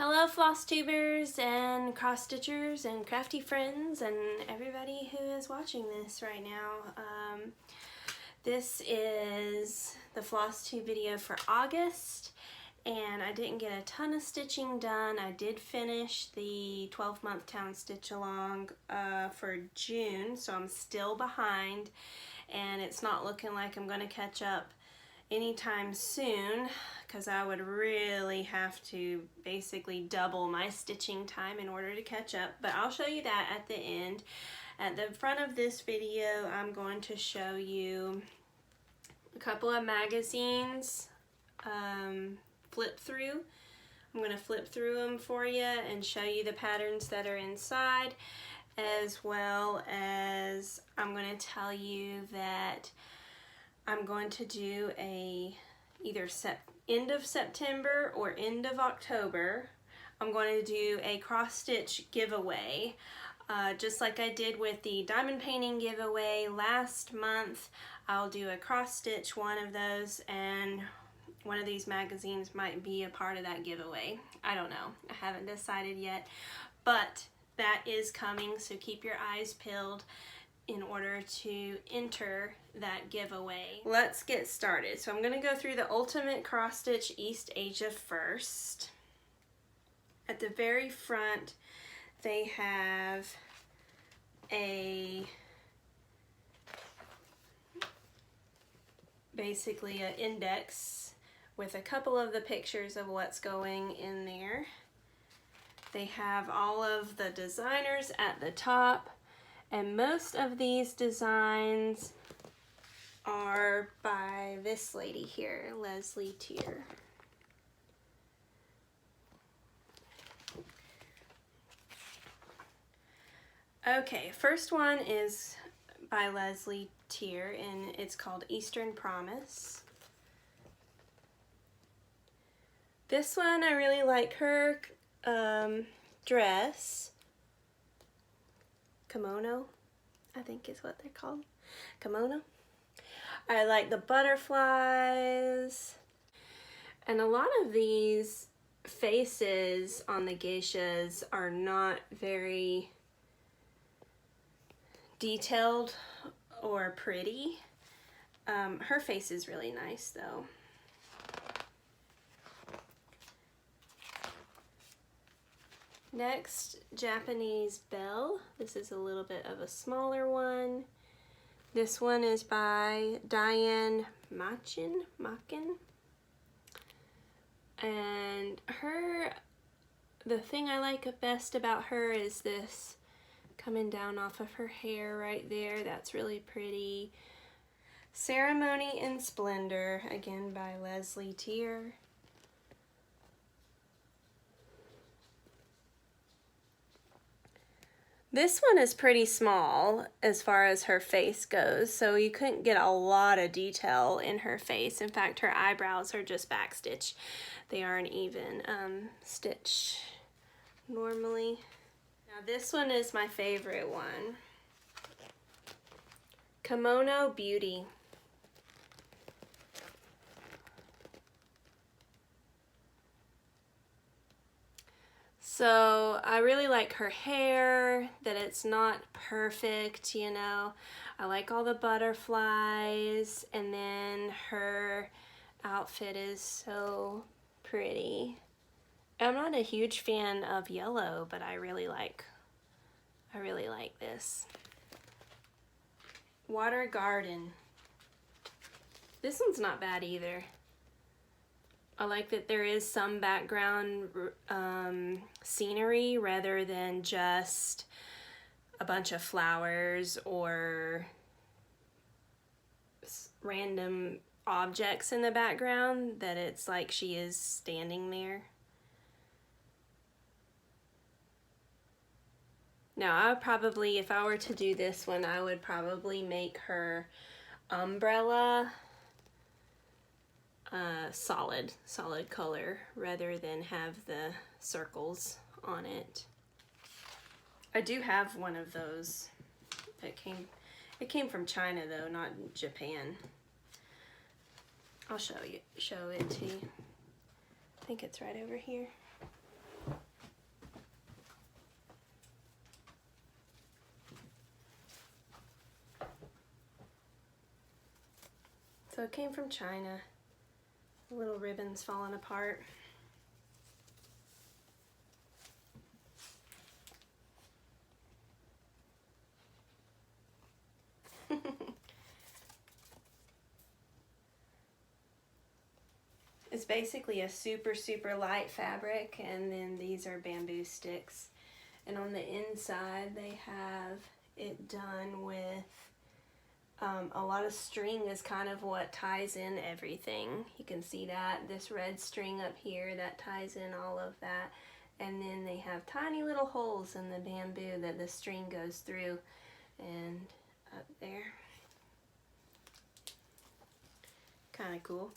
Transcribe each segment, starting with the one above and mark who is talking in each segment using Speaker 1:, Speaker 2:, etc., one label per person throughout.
Speaker 1: Hello FlossTubers and cross-stitchers and crafty friends and everybody who is watching this right now. This is the FlossTube video for August, and I didn't get a ton of stitching done. I did finish the 12-month town stitch along for June, so I'm still behind, and it's not looking like I'm going to catch up anytime soon, because I would really have to basically double my stitching time in order to catch up, but I'll show you that at the end. At the front of this video, I'm going to show you a couple of magazines, Flip-thru. I'm going to flip through them for you and show you the patterns that are inside, as well as I'm going to tell you that I'm going to do a either end of September or end of October. I'm going to do a cross stitch giveaway, just like I did with the diamond painting giveaway last month. I'll do a cross stitch one of those, and one of these magazines might be a part of that giveaway. I don't know, I haven't decided yet, but that is coming, so keep your eyes peeled in order to enter that giveaway. Let's get started. So I'm going to go through the Ultimate Cross Stitch East Asia first. At the very front, they have basically an index with a couple of the pictures of what's going in there. They have all of the designers at the top, and most of these designs are by this lady here, Leslie Tier. Okay, first one is by Leslie Tier, and it's called Eastern Promise. This one, I really like her dress. Kimono, I think is what they're called. Kimono. I like the butterflies. And a lot of these faces on the geishas are not very detailed or pretty. Her face is really nice though. Next, Japanese Belle. This is a little bit of a smaller one. This one is by Diane Machen. And the thing I like best about her is this coming down off of her hair right there. That's really pretty. Ceremony in Splendor, again by Leslie Tier. This one is pretty small as far as her face goes, so you couldn't get a lot of detail in her face. In fact, her eyebrows are just backstitch. They aren't even stitch normally. Now this one is my favorite one. Kimono Beauty. So I really like her hair, that it's not perfect, you know. I like all the butterflies, and then her outfit is so pretty. I'm not a huge fan of yellow, but I really like this. Water Garden. This one's not bad either. I like that there is some background scenery rather than just a bunch of flowers or random objects in the background, that it's like she is standing there. Now I would probably, if I were to do this one, I would probably make her umbrella solid color rather than have the circles on it. I do have one of those. It came from China though, not Japan. I'll show it to you. I think it's right over here. it came from China. The little ribbon's falling apart. It's basically a super light fabric, and then these are bamboo sticks. And on the inside they have it done with a lot of string is kind of what ties in everything. You can see that, this red string up here, that ties in all of that. And then they have tiny little holes in the bamboo that the string goes through, and up there. Kind of cool.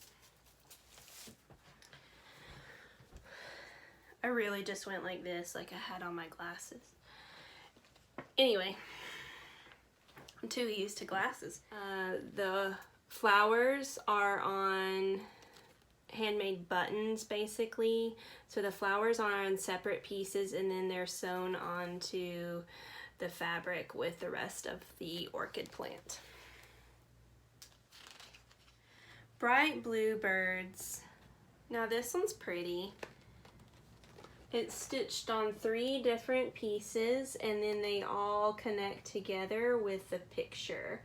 Speaker 1: I really just went like this, like I had on my glasses. Anyway, I'm too used to glasses. The flowers are on handmade buttons, basically. So the flowers are on separate pieces, and then they're sewn onto the fabric with the rest of the orchid plant. Bright blue birds. Now this one's pretty. It's stitched on 3 different pieces, and then they all connect together with the picture,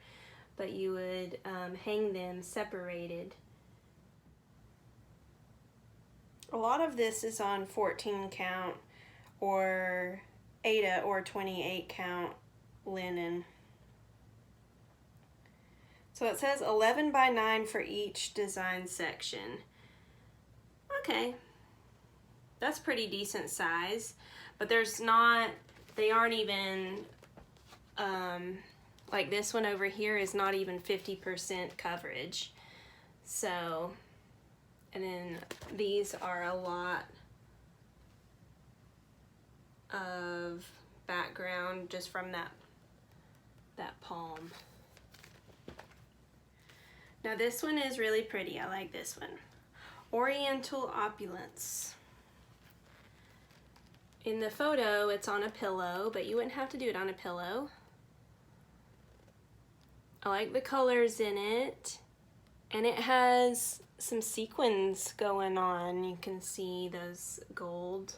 Speaker 1: but you would hang them separated. A lot of this is on 14 count or Aida or 28 count linen. So it says 11 by 9 for each design section. Okay. That's pretty decent size, but there's not, they aren't even, like this one over here is not even 50% coverage. So, and then these are a lot of background just from that palm. Now this one is really pretty, I like this one. Oriental Opulence. In the photo, it's on a pillow, but you wouldn't have to do it on a pillow. I like the colors in it, and it has some sequins going on. You can see those gold.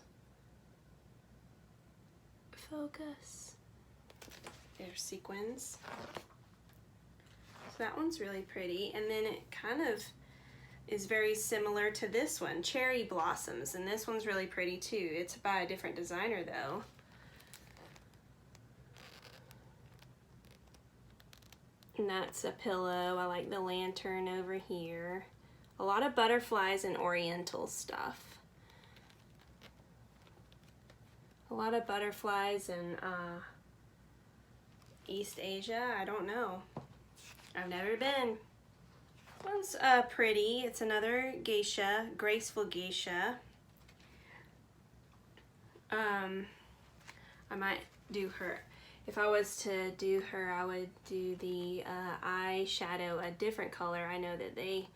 Speaker 1: Focus. There's sequins. So that one's really pretty, and then it kind of is very similar to this one, Cherry Blossoms, and this one's really pretty too. It's by a different designer though. And that's a pillow. I like the lantern over here. A lot of butterflies and oriental stuff. A lot of butterflies in East Asia, I don't know. I've never been. This one's pretty. It's another geisha, graceful geisha. I might do her. If I was to do her, I would do the eyeshadow a different color. I know that they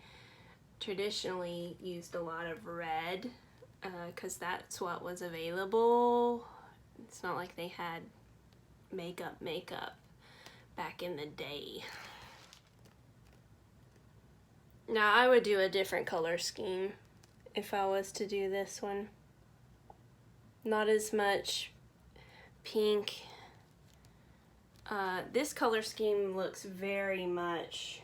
Speaker 1: traditionally used a lot of red because that's what was available. It's not like they had makeup back in the day. Now I would do a different color scheme if I was to do this one. Not as much pink. This color scheme looks very much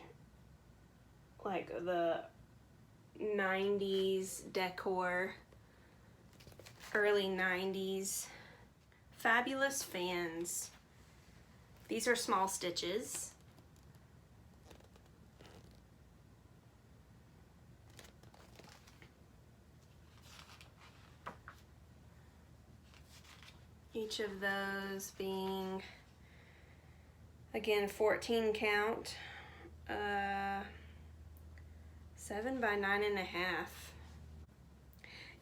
Speaker 1: like the 90s decor, early 90s. Fabulous Fans. These are small stitches. Each of those being, again, 14 count, 7 by 9.5.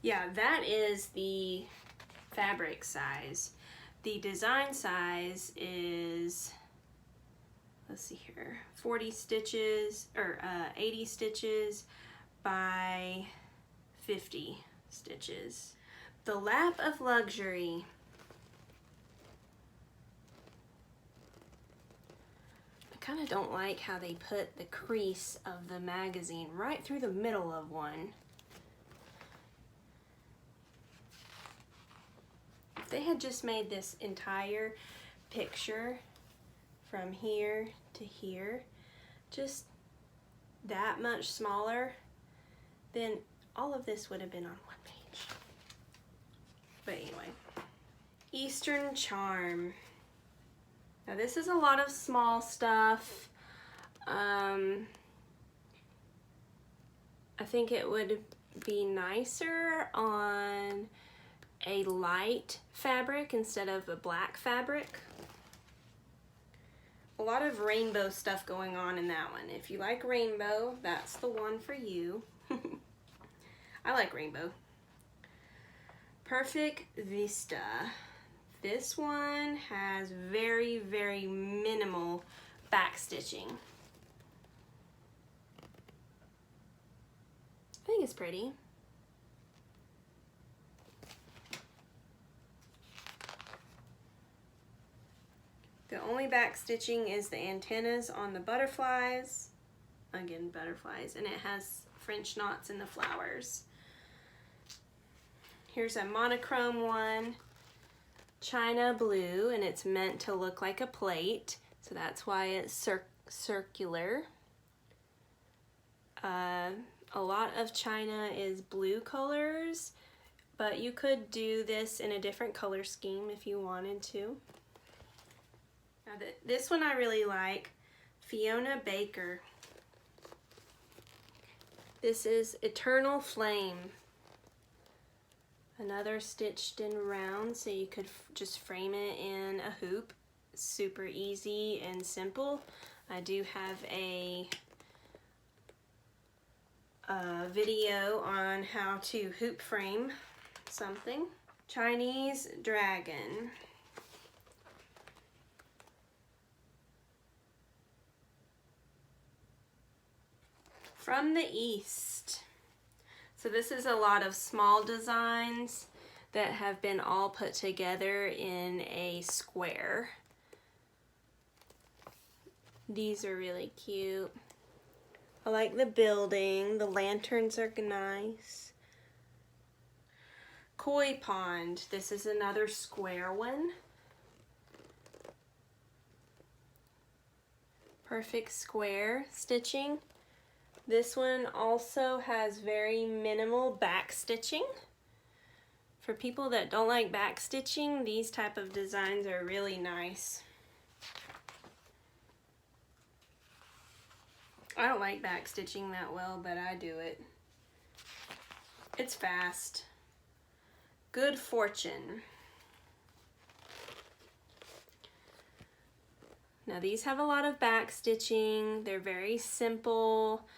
Speaker 1: Yeah, that is the fabric size. The design size is, let's see here, 40 stitches, or 80 stitches by 50 stitches. The Lap of Luxury. I kind of don't like how they put the crease of the magazine right through the middle of one. If they had just made this entire picture from here to here just that much smaller, then all of this would have been on one page. But anyway, Eastern Charm. Now this is a lot of small stuff. I think it would be nicer on a light fabric instead of a black fabric. A lot of rainbow stuff going on in that one. If you like rainbow, that's the one for you. I like rainbow. Perfect Vista. This one has very, very minimal back stitching. I think it's pretty. The only back stitching is the antennas on the butterflies. Again, butterflies, and it has French knots in the flowers. Here's a monochrome one, China blue, and it's meant to look like a plate, so that's why it's circular. A lot of China is blue colors, but you could do this in a different color scheme if you wanted to. Now this one I really like, Fiona Baker. This is Eternal Flame. Another stitched in round, so you could just frame it in a hoop. Super easy and simple. I do have a video on how to hoop frame something. Chinese Dragon. From the East. So this is a lot of small designs that have been all put together in a square. These are really cute. I like the building. The lanterns are nice. Koi Pond. This is another square one. Perfect square stitching. This one also has very minimal back stitching. For people that don't like back stitching, these type of designs are really nice. I don't like back stitching that well, but I do it. It's fast. Good Fortune. Now these have a lot of back stitching. They're very simple.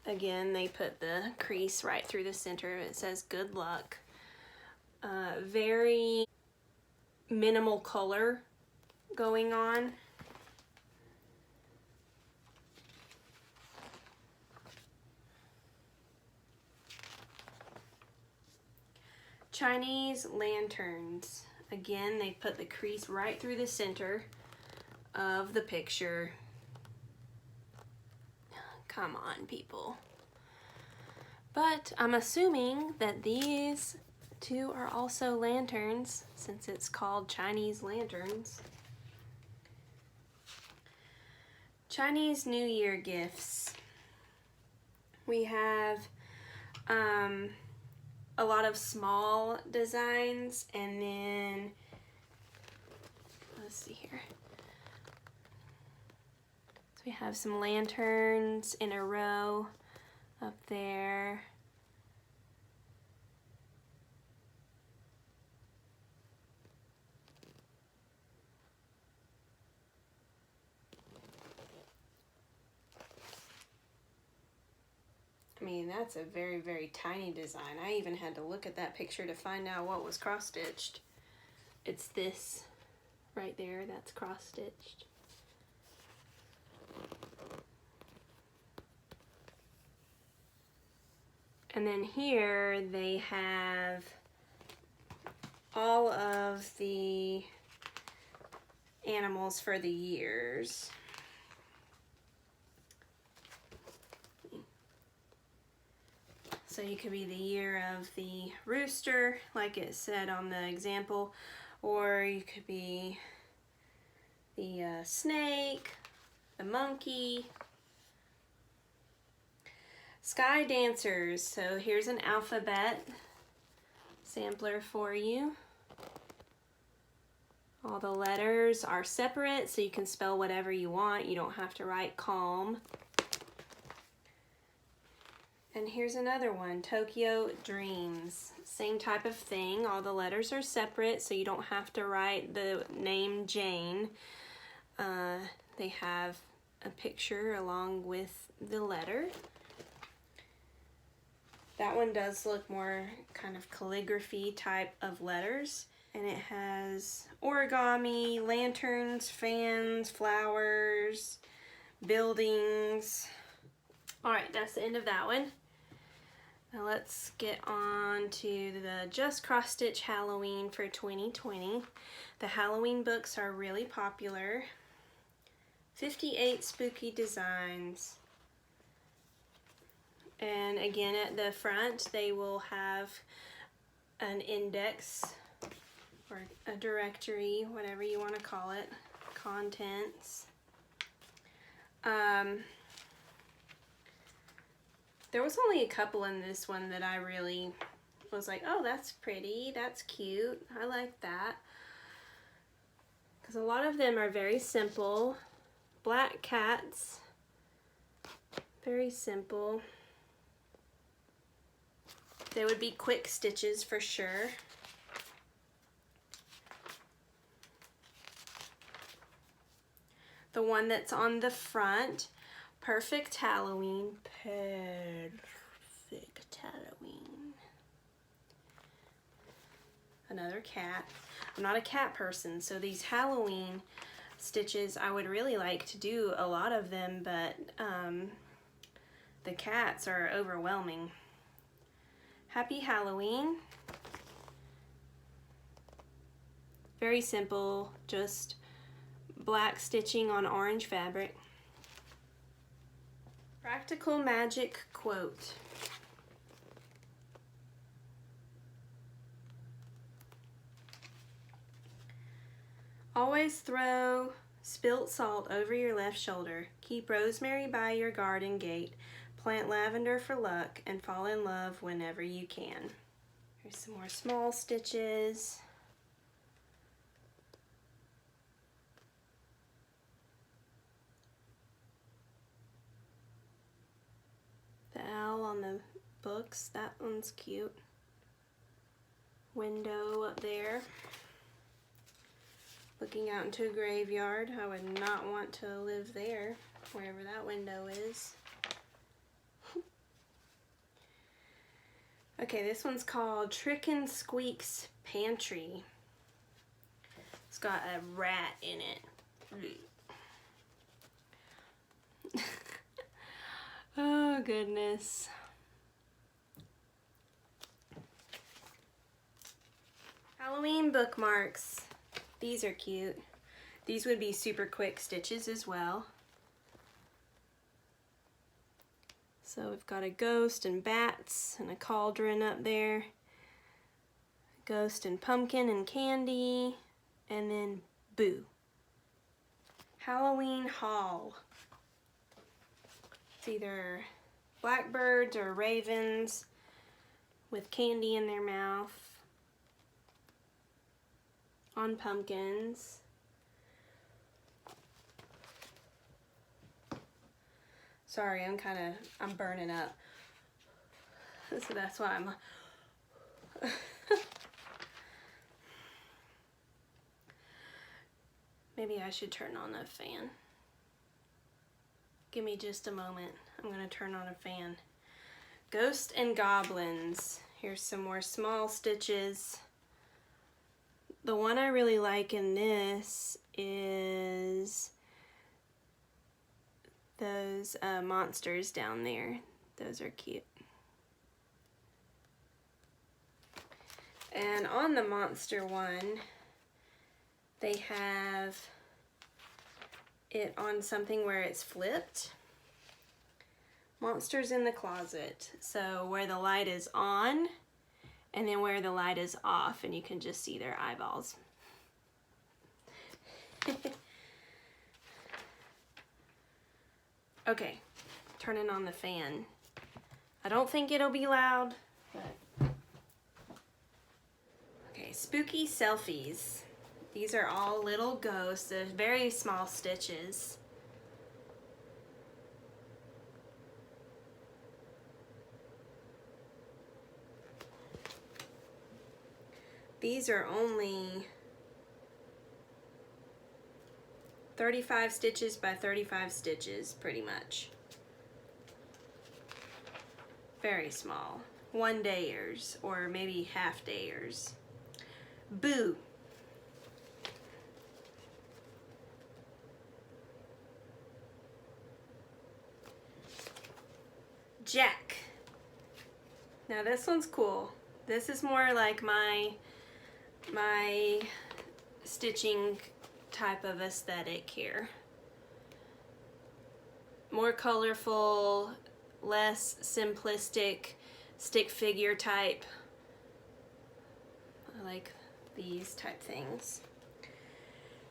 Speaker 1: Again, they put the crease right through the center. It says good luck. Very minimal color going on. Chinese Lanterns. Again, they put the crease right through the center of the picture. Come on, people. But I'm assuming that these two are also lanterns, since it's called Chinese Lanterns. Chinese New Year gifts. We have a lot of small designs, and then let's see here. So we have some lanterns in a row up there. I mean, that's a very, very tiny design. I even had to look at that picture to find out what was cross-stitched. It's this right there, that's cross-stitched. And then here they have all of the animals for the years. So you could be the year of the rooster, like it said on the example, or you could be the snake, the monkey. Sky dancers. So here's an alphabet sampler for you. All the letters are separate, so you can spell whatever you want. You don't have to write calm. And here's another one, Tokyo Dreams. Same type of thing. All the letters are separate, so you don't have to write the name Jane. They have a picture along with the letter. That one does look more kind of calligraphy type of letters. And it has origami, lanterns, fans, flowers, buildings. All right, that's the end of that one. Now let's get on to the Just Cross Stitch Halloween for 2020. The Halloween books are really popular. 58 spooky designs. And again, at the front, they will have an index or a directory, whatever you want to call it, contents. There was only a couple in this one that I really was like, oh, that's pretty, that's cute, I like that. Because a lot of them are very simple. Black cats, very simple. They would be quick stitches for sure. The one that's on the front, Perfect Halloween. Perfect Halloween. Another cat. I'm not a cat person, so these Halloween stitches, I would really like to do a lot of them, but the cats are overwhelming. Happy Halloween. Very simple, just black stitching on orange fabric. Practical Magic quote. Always throw spilt salt over your left shoulder. Keep rosemary by your garden gate. Plant lavender for luck and fall in love whenever you can. Here's some more small stitches. The owl on the books, that one's cute. Window up there. Looking out into a graveyard. I would not want to live there, wherever that window is. Okay, this one's called Trick and Squeak's Pantry. It's got a rat in it. Oh, goodness. Halloween bookmarks. These are cute. These would be super quick stitches as well. So we've got a ghost and bats and a cauldron up there. Ghost and pumpkin and candy. And then boo. Halloween haul. It's either blackbirds or ravens with candy in their mouth on pumpkins. Sorry, I'm burning up. So that's why I'm maybe I should turn on a fan. Give me just a moment. I'm gonna turn on a fan. Ghost and goblins. Here's some more small stitches. The one I really like in this is those monsters down there. Those are cute. And on the monster one, they have it on something where it's flipped. Monsters in the Closet. So where the light is on and then where the light is off, and you can just see their eyeballs. Okay, turning on the fan. I don't think it'll be loud, but... Okay, Spooky Selfies. These are all little ghosts. They're very small stitches. These are only 35 stitches by 35 stitches, pretty much. Very small. 1-dayers, or maybe half-dayers. Boo. Jack. Now this one's cool. This is more like my stitching type of aesthetic here. More colorful, less simplistic, stick figure type. I like these type things.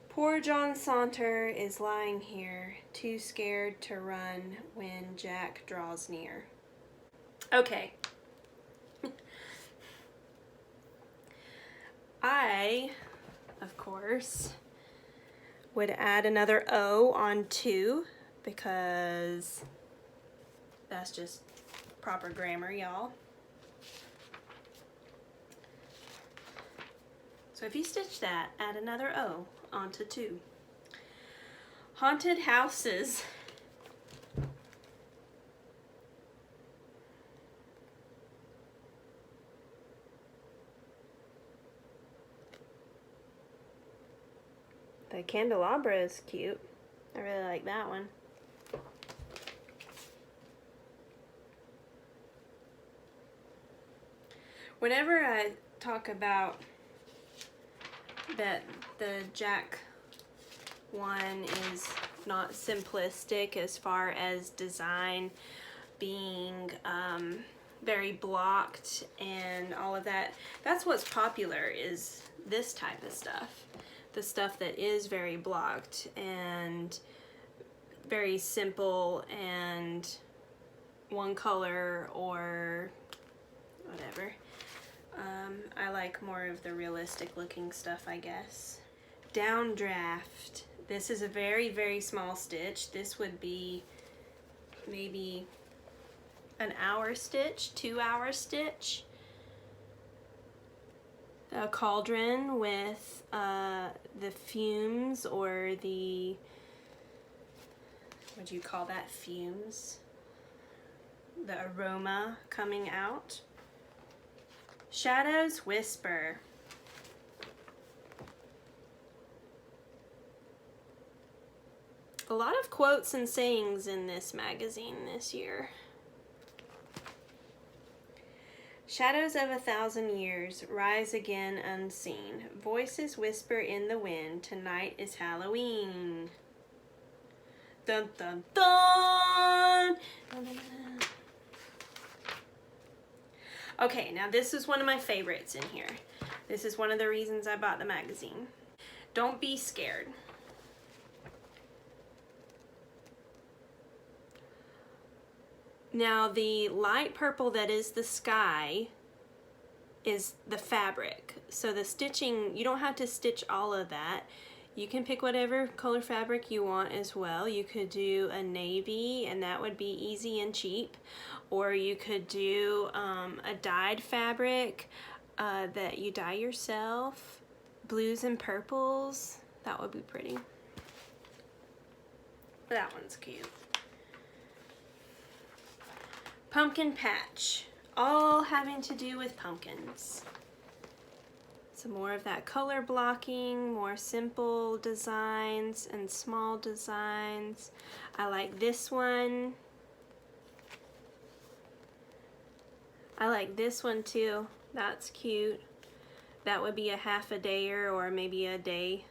Speaker 1: Poor John Saunter is lying here, too scared to run when Jack draws near. Okay. I, of course, would add another O on 2 because that's just proper grammar, y'all. So if you stitch that, add another O onto 2. Haunted houses. The candelabra is cute. I really like that one. Whenever I talk about that the Jack one is not simplistic as far as design being very blocked and all of that, that's what's popular, is this type of stuff. The stuff that is very blocked and very simple and one color or whatever. I like more of the realistic looking stuff, I guess. Downdraft. This is a very, very small stitch. This would be maybe an hour stitch, 2-hour stitch. A cauldron with the fumes, or the, what do you call that, fumes? The aroma coming out. Shadows Whisper. A lot of quotes and sayings in this magazine this year. Shadows of 1,000 years rise again unseen. Voices whisper in the wind. Tonight is Halloween. Dun dun dun! Dun, dun, dun. Okay, now this is one of my favorites in here. This is one of the reasons I bought the magazine. Don't be scared. Now the light purple that is the sky is the fabric. So the stitching, you don't have to stitch all of that. You can pick whatever color fabric you want as well. You could do a navy and that would be easy and cheap. Or you could do a dyed fabric that you dye yourself. Blues and purples, that would be pretty. That one's cute. Pumpkin Patch, all having to do with pumpkins. Some more of that color blocking, more simple designs and small designs. I like this one. I like this one too. That's cute. That would be a half a dayer or maybe a day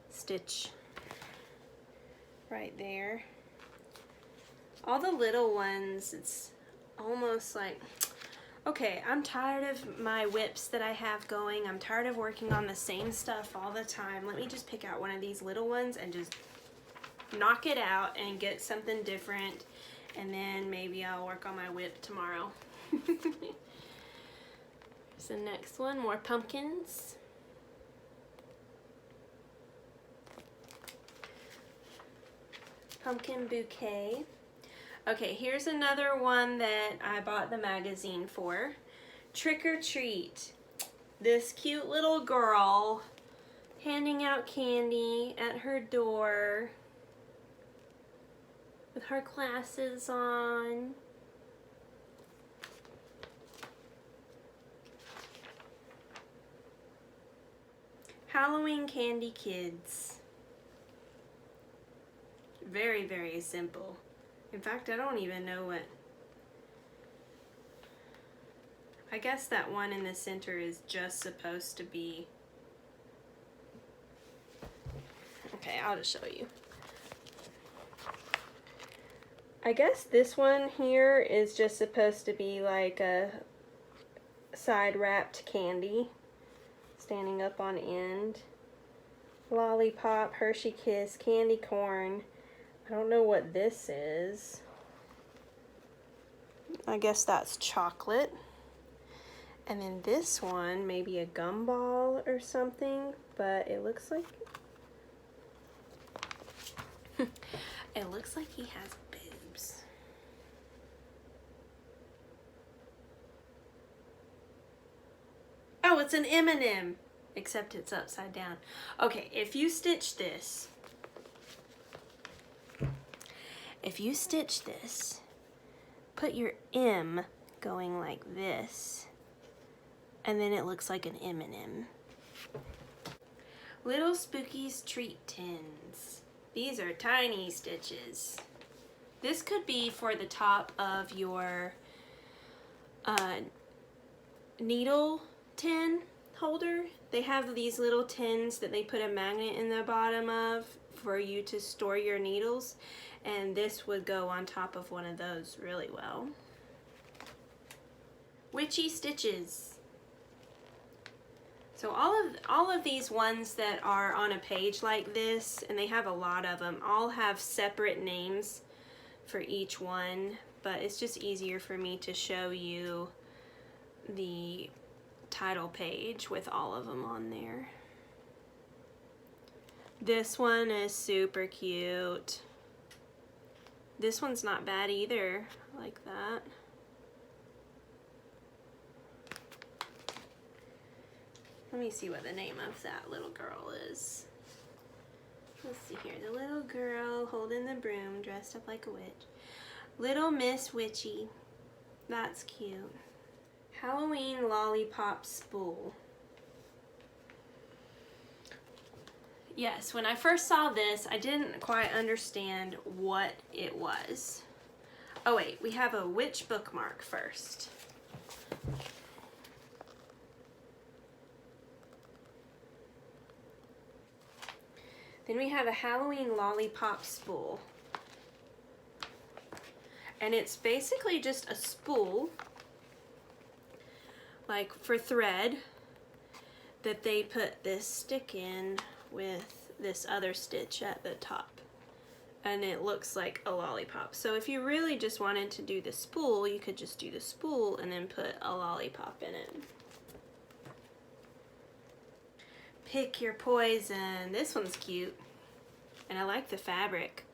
Speaker 1: stitch. right there. All the little ones, it's almost like, okay, I'm tired of my whips that I have going. I'm tired of working on the same stuff all the time. Let me just pick out one of these little ones and just knock it out and get something different. And then maybe I'll work on my whip tomorrow. Here's the next one, more pumpkins. Pumpkin bouquet. Okay, here's another one that I bought the magazine for. Trick or Treat. This cute little girl handing out candy at her door with her glasses on. Halloween Candy Kids. Very, very simple. In fact, I don't even know what... I guess that one in the center is just supposed to be... Okay, I'll just show you. I guess this one here is just supposed to be like a side wrapped candy standing up on end. Lollipop, Hershey Kiss, candy corn. I don't know what this is. I guess that's chocolate. And then this one, maybe a gumball or something, but it looks like it looks like he has boobs. Oh, it's an M&M, except it's upside down. Okay, if you stitch this, put your M going like this, and then it looks like an M&M. Little Spooky's Treat Tins. These are tiny stitches. This could be for the top of your needle tin holder. They have these little tins that they put a magnet in the bottom of for you to store your needles, and this would go on top of one of those really well. Witchy stitches. So all of these ones that are on a page like this, and they have a lot of them, all have separate names for each one, but it's just easier for me to show you the title page with all of them on there. This one is super cute. This one's not bad either, I like that. Let me see what the name of that little girl is. Let's see here. The little girl holding the broom, dressed up like a witch. Little Miss Witchy. That's cute. Halloween Lollipop Spool. Yes, when I first saw this, I didn't quite understand what it was. Oh wait, we have a witch bookmark first. Then we have a Halloween Lollipop Spool. And it's basically just a spool, like for thread, that they put this stick in with this other stitch at the top. And it looks like a lollipop. So if you really just wanted to do the spool, you could just do the spool and then put a lollipop in it. Pick your poison. This one's cute. And I like the fabric.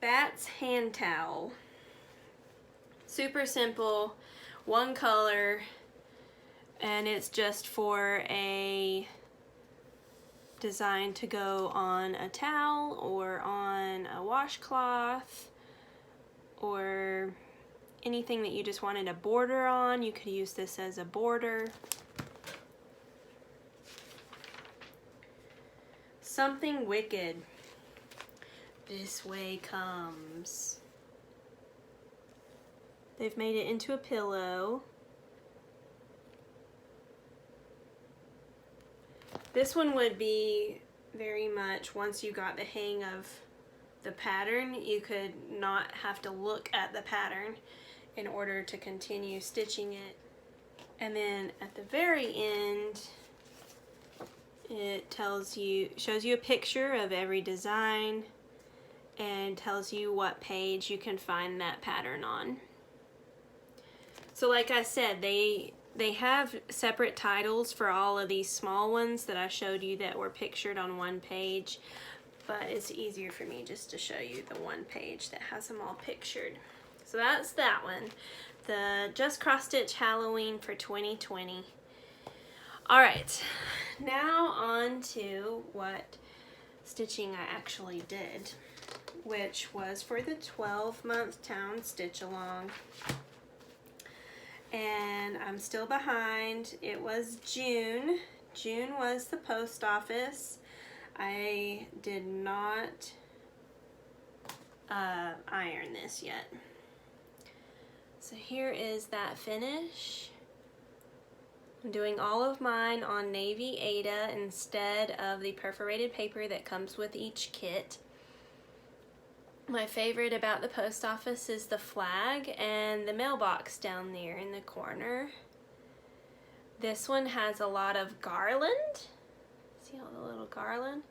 Speaker 1: Bat's hand towel. Super simple, one color, and it's just for a design to go on a towel or on a washcloth or anything that you just wanted a border on. You could use this as a border. Something Wicked. This way comes. They've made it into a pillow. This one would be very much, once you got the hang of the pattern, you could not have to look at the pattern in order to continue stitching it. And then at the very end, it shows you a picture of every design and tells you what page you can find that pattern on. So like I said, they have separate titles for all of these small ones that I showed you that were pictured on one page, but it's easier for me just to show you the one page that has them all pictured. So that's that one, the Just Cross Stitch Halloween for 2020. All right, now on to what stitching I actually did, which was for the 12-month town stitch along. And I'm still behind. It was June. June was the post office. I did not iron this yet. So here is that finish. I'm doing all of mine on Navy Aida instead of the perforated paper that comes with each kit. My favorite about the post office is the flag and the mailbox down there in the corner. This one has a lot of garland. See all the little garland?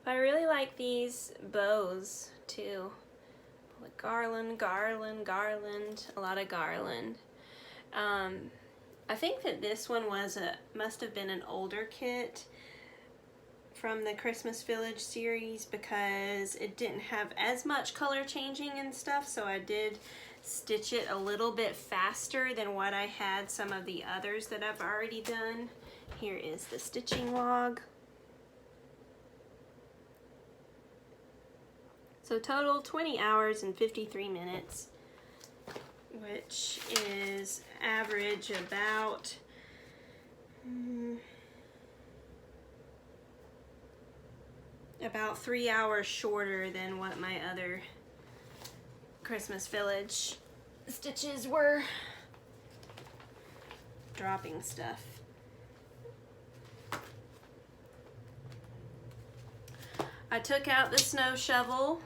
Speaker 1: But I really like these bows too. Like garland, garland, garland, a lot of garland. I think that this one must have been an older kit from the Christmas Village series because it didn't have as much color changing and stuff, so I did stitch it a little bit faster than what I had some of the others that I've already done. Here is the stitching log. So total 20 hours and 53 minutes, which is average about 3 hours shorter than what my other Christmas Village stitches were. Dropping stuff. I took out the snow shovel.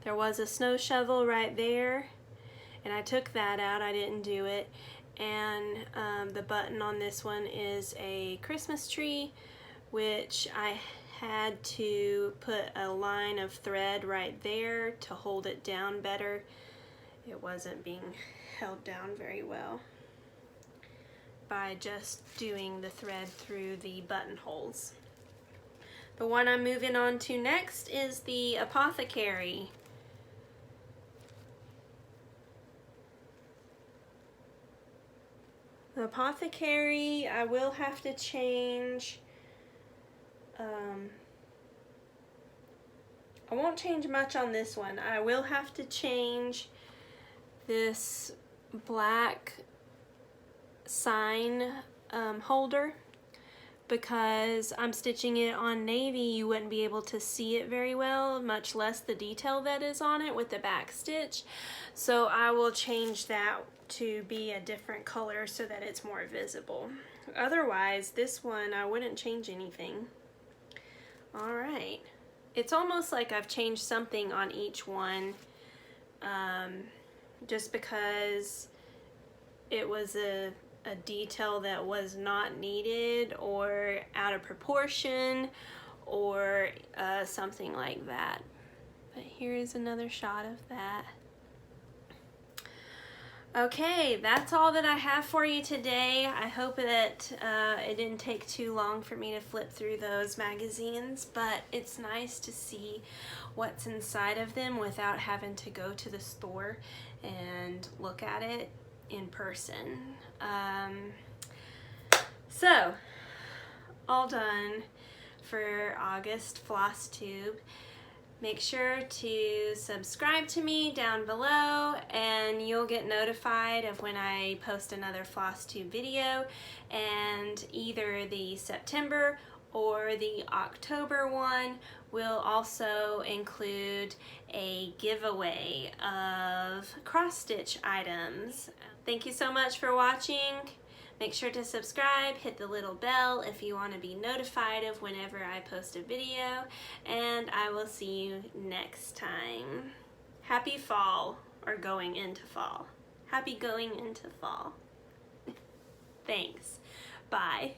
Speaker 1: There was a snow shovel right there, and I took that out. I didn't do it. And the button on this one is a Christmas tree, which I had to put a line of thread right there to hold it down better. It wasn't being held down very well by just doing the thread through the buttonholes. The one I'm moving on to next is the Apothecary. The Apothecary, I will have to change. I won't change much on this one. I will have to change this black sign holder because I'm stitching it on navy. You wouldn't be able to see it very well, much less the detail that is on it with the back stitch. So I will change that to be a different color so that it's more visible. Otherwise, this one I wouldn't change anything. All right, it's almost like I've changed something on each one just because it was a detail that was not needed or out of proportion or something like that. But here is another shot of that. Okay, that's all that I have for you today. I hope that it didn't take too long for me to flip through those magazines, but it's nice to see what's inside of them without having to go to the store and look at it in person. So, all done for August FlossTube. Make sure to subscribe to me down below and you'll get notified of when I post another FlossTube video, and either the September or the October one will also include a giveaway of cross-stitch items. Thank you so much for watching. Make sure to subscribe, hit the little bell if you want to be notified of whenever I post a video, and I will see you next time. Happy fall, or going into fall. Happy going into fall. Thanks. Bye.